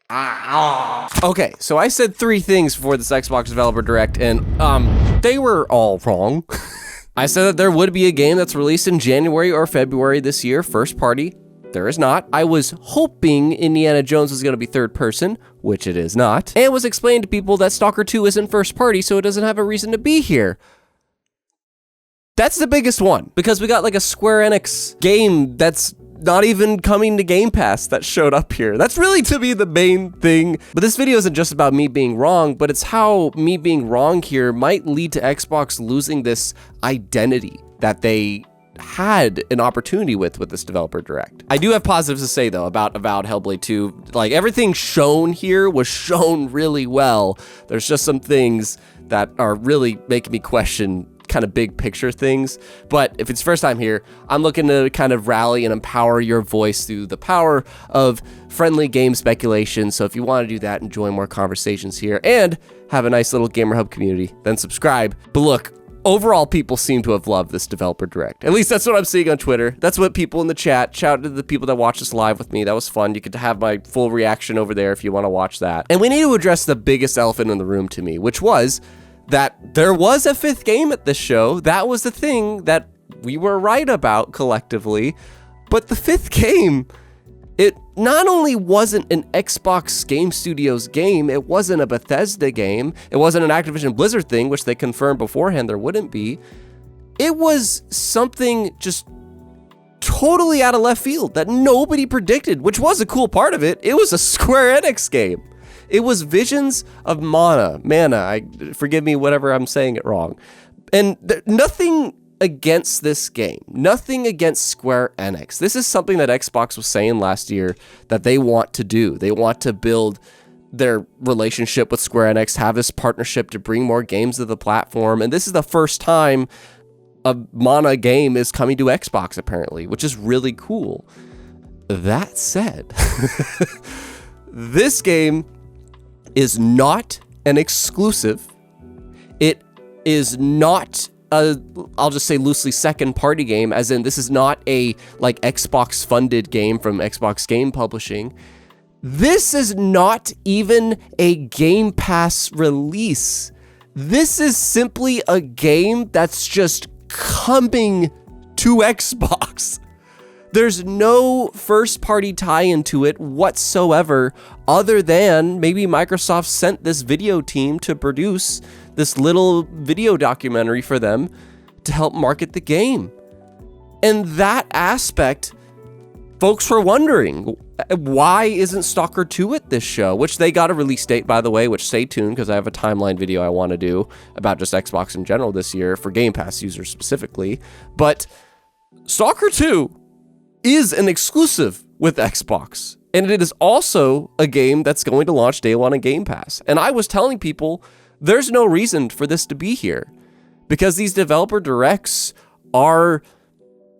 Okay, so I said 3 things for this Xbox Developer Direct, and they were all wrong. I said that there would be a game that's released in January or February this year, first party. There is not. I was hoping Indiana Jones was going to be third person, which it is not. And it was explained to people that Stalker 2 isn't first party, so it doesn't have a reason to be here. That's the biggest one, because we got like a Square Enix game that's not even coming to Game Pass that showed up here. That's really, to me, the main thing. But this video isn't just about me being wrong, but it's how me being wrong here might lead to Xbox losing this identity that they had an opportunity with this Developer Direct. I do have positives to say, though, about Avowed, Hellblade 2. Like, everything shown here was shown really well. There's just some things that are really making me question kind of big picture things. But if it's first time here, I'm looking to kind of rally and empower your voice through the power of friendly game speculation. So if you want to do that and join more conversations here and have a nice little Gamer Hub community, then subscribe. But look, overall, people seem to have loved this Developer Direct. At least that's what I'm seeing on Twitter. That's what people in the chat, shout out to the people that watch this live with me. That was fun. You could have my full reaction over there if you want to watch that. And we need to address the biggest elephant in the room to me, which was that there was a 5th game at this show. That was the thing that we were right about collectively. But the 5th game, it not only wasn't an Xbox Game Studios game, it wasn't a Bethesda game, it wasn't an Activision Blizzard thing, which they confirmed beforehand there wouldn't be. It was something just totally out of left field that nobody predicted, which was a cool part of it. It was a Square Enix game. It was Visions of Mana. Forgive me, whatever I'm saying it wrong. And nothing against this game, nothing against Square Enix. This is something that Xbox was saying last year that they want to do. They want to build their relationship with Square Enix, have this partnership to bring more games to the platform. And this is the first time a Mana game is coming to Xbox, apparently, which is really cool. That said, this game is not an exclusive. It is not a, I'll just say loosely, second party game, as in this is not a like Xbox funded game from Xbox Game Publishing. This is not even a Game Pass release. This is simply a game that's just coming to Xbox. There's no first-party tie-in to it whatsoever, other than maybe Microsoft sent this video team to produce this little video documentary for them to help market the game. And that aspect, folks were wondering, why isn't Stalker 2 at this show? Which they got a release date, by the way, which stay tuned, because I have a timeline video I want to do about just Xbox in general this year, for Game Pass users specifically. But Stalker 2 is an exclusive with Xbox, and it is also a game that's going to launch day one on Game Pass. And I was telling people there's no reason for this to be here, because these developer directs are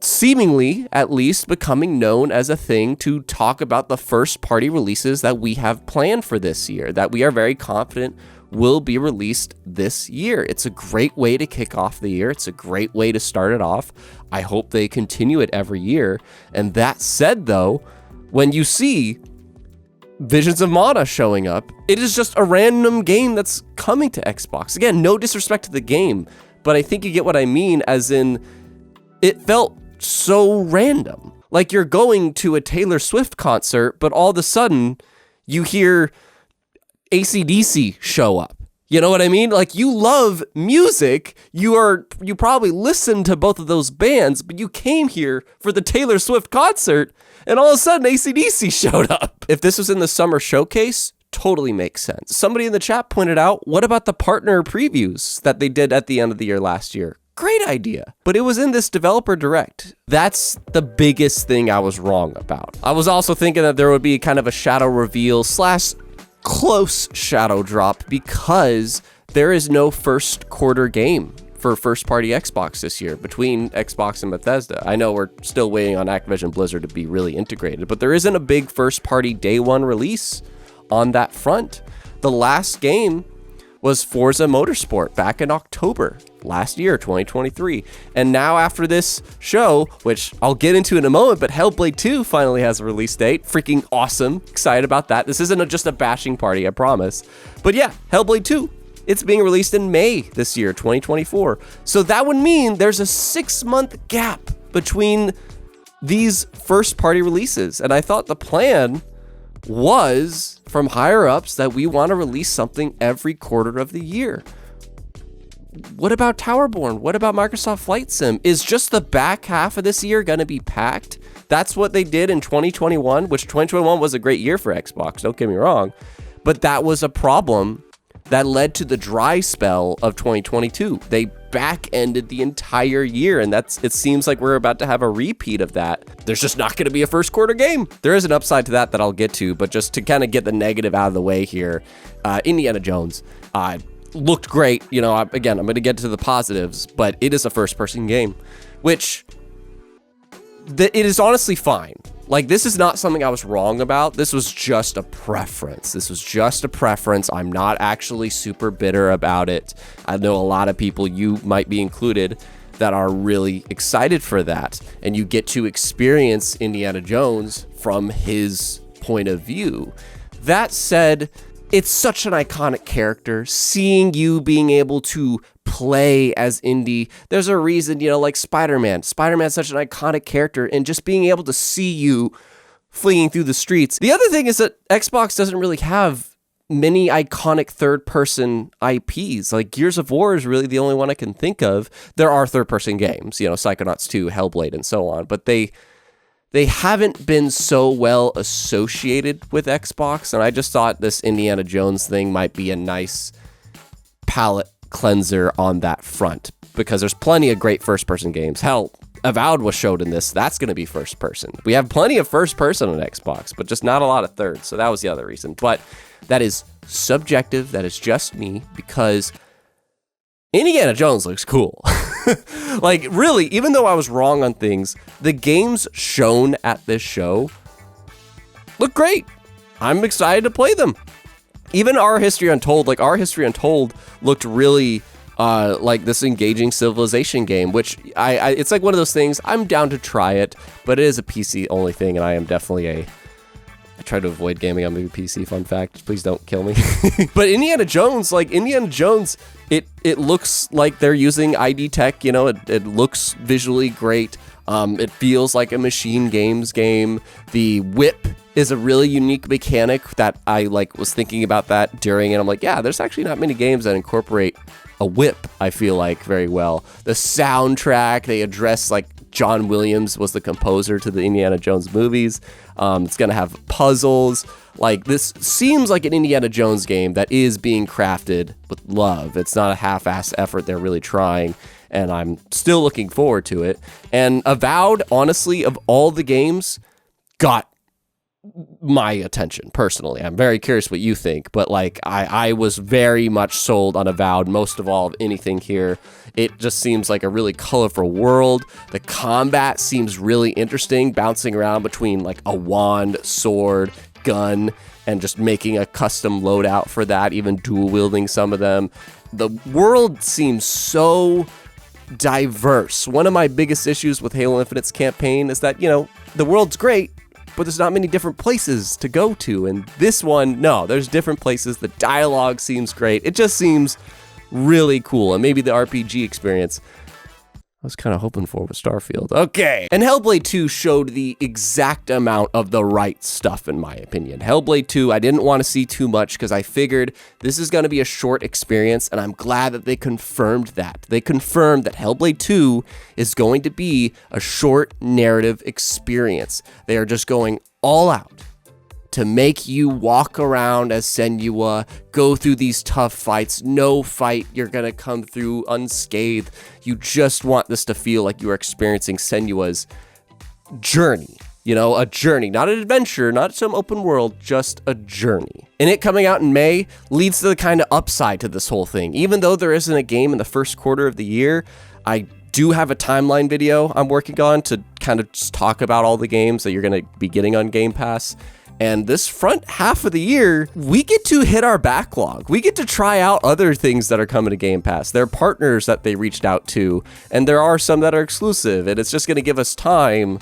seemingly, at least, becoming known as a thing to talk about the first party releases that we have planned for this year, that we are very confident will be released this year. It's a great way to kick off the year. It's a great way to start it off. I hope they continue it every year. And that said, though, when you see Visions of Mana showing up, it is just a random game that's coming to Xbox. Again, no disrespect to the game, but I think you get what I mean, as in it felt so random. Like you're going to a Taylor Swift concert, but all of a sudden you hear AC/DC show up. You know what I mean? Like, you love music. You probably listened to both of those bands, but you came here for the Taylor Swift concert, and all of a sudden AC/DC showed up. If this was in the summer showcase, totally makes sense. Somebody in the chat pointed out, what about the partner previews that they did at the end of the year last year? Great idea. But it was in this developer direct. That's the biggest thing I was wrong about. I was also thinking that there would be kind of a shadow reveal / close shadow drop, because there is no first quarter game for first party Xbox this year between Xbox and Bethesda. I know we're still waiting on Activision Blizzard to be really integrated, but there isn't a big first party day one release on that front. The last game was Forza Motorsport back in October last year, 2023. And now after this show, which I'll get into in a moment, but Hellblade 2 finally has a release date. Freaking awesome. Excited about that. This isn't just a bashing party, I promise. But yeah, Hellblade 2. It's being released in May this year, 2024. So that would mean there's a 6-month gap between these first-party releases. And I thought the plan was from higher-ups that we want to release something every quarter of the year. What about Towerborn? What about Microsoft Flight Sim? Is just the back half of this year going to be packed? That's what they did in 2021, which 2021 was a great year for Xbox, don't get me wrong. But that was a problem that led to the dry spell of 2022. They back-ended the entire year, and it seems like we're about to have a repeat of that. There's just not going to be a first quarter game. There is an upside to that I'll get to, but just to kind of get the negative out of the way here, Indiana Jones looked great. You know, again, I'm going to get to the positives, but it is a first-person game, which it is honestly fine. Like, this is not something I was wrong about. This was just a preference. I'm not actually super bitter about it. I know a lot of people, you might be included, that are really excited for that. And you get to experience Indiana Jones from his point of view. That said, it's such an iconic character. Seeing you being able to play as Indy, there's a reason, you know, like Spider-Man's such an iconic character, and just being able to see you fleeing through the streets. The other thing is that Xbox doesn't really have many iconic third-person IPs. Like, Gears of War is really the only one I can think of. There are third-person games, you know, Psychonauts 2, Hellblade, and so on, but they haven't been so well associated with Xbox, and I just thought this Indiana Jones thing might be a nice palette cleanser on that front, because there's plenty of great first-person games. Hell, Avowed was showed in this. That's going to be first-person. We have plenty of first-person on Xbox, but just not a lot of third, so that was the other reason. But that is subjective. That is just me, because Indiana Jones looks cool. Like, really, even though I was wrong on things, the games shown at this show look great. I'm excited to play them. Even Ara History Untold, looked really like this engaging civilization game, which it's like one of those things, I'm down to try it, but it is a PC only thing, and I am definitely I try to avoid gaming on the PC, fun fact. Please don't kill me. But Indiana Jones, it looks like they're using ID tech, you know, it looks visually great. It feels like a machine games game. The whip is a really unique mechanic that I was thinking about that during, and I'm like, yeah, there's actually not many games that incorporate a whip, I feel like, very well. The soundtrack, they address, John Williams was the composer to the Indiana Jones movies. It's going to have puzzles. This seems like an Indiana Jones game that is being crafted with love. It's not a half-ass effort. They're really trying, and I'm still looking forward to it. And Avowed, honestly, of all the games, got my attention personally. I'm very curious what you think, but I was very much sold on Avowed most of all of anything here. It just seems like a really colorful world. The combat seems really interesting, bouncing around between a wand, sword, gun, and just making a custom loadout for that, even dual wielding some of them. The world seems so diverse. One of my biggest issues with Halo Infinite's campaign is that, the world's great, but there's not many different places to go to. And this one, no, there's different places. The dialogue seems great. It just seems really cool. And maybe the RPG experience I was kind of hoping for with Starfield. Okay. And Hellblade 2 showed the exact amount of the right stuff, in my opinion. Hellblade 2, I didn't want to see too much because I figured this is going to be a short experience, and I'm glad that they confirmed that. They confirmed that Hellblade 2 is going to be a short narrative experience. They are just going all out to make you walk around as Senua, go through these tough fights. No fight you're gonna come through unscathed. You just want this to feel like you are experiencing Senua's journey. A journey, not an adventure, not some open world, just a journey. And it coming out in May leads to the kind of upside to this whole thing. Even though there isn't a game in the first quarter of the year, I do have a timeline video I'm working on to kind of just talk about all the games that you're gonna be getting on Game Pass. And this front half of the year, we get to hit our backlog. We get to try out other things that are coming to Game Pass. There are partners that they reached out to, and there are some that are exclusive, and it's just going to give us time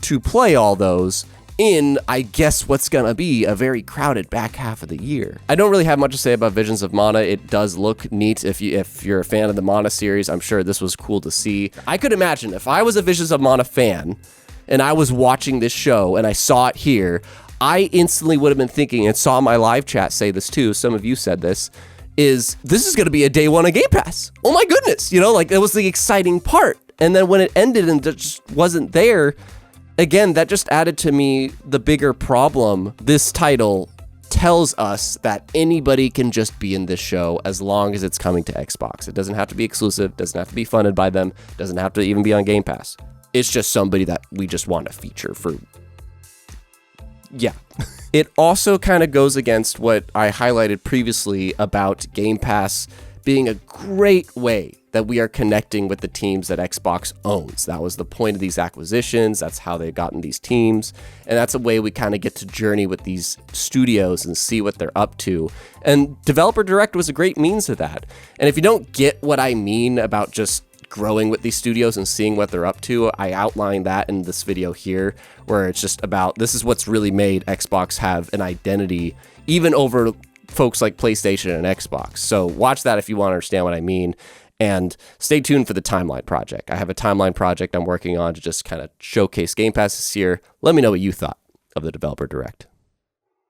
to play all those in, I guess, what's going to be a very crowded back half of the year. I don't really have much to say about Visions of Mana. It does look neat. If you're a fan of the Mana series, I'm sure this was cool to see. I could imagine if I was a Visions of Mana fan and I was watching this show and I saw it here, I instantly would have been thinking, and saw my live chat say this too, some of you said this is going to be a day one of Game Pass. Oh my goodness, like that was the exciting part. And then when it ended and it just wasn't there, again, that just added to me the bigger problem. This title tells us that anybody can just be in this show as long as it's coming to Xbox. It doesn't have to be exclusive, doesn't have to be funded by them, doesn't have to even be on Game Pass. It's just somebody that we just want to feature for. Yeah. It also kind of goes against what I highlighted previously about Game Pass being a great way that we are connecting with the teams that Xbox owns. That was the point of these acquisitions. That's how they've gotten these teams. And that's a way we kind of get to journey with these studios and see what they're up to. And Developer Direct was a great means of that. And if you don't get what I mean about just growing with these studios and seeing what they're up to, I outlined that in this video here, where it's just about, this is what's really made Xbox have an identity, even over folks like PlayStation and Xbox. So watch that if you want to understand what I mean. And stay tuned for the Timeline project. I have a Timeline project I'm working on to just kind of showcase Game Pass this year. Let me know what you thought of the Developer Direct.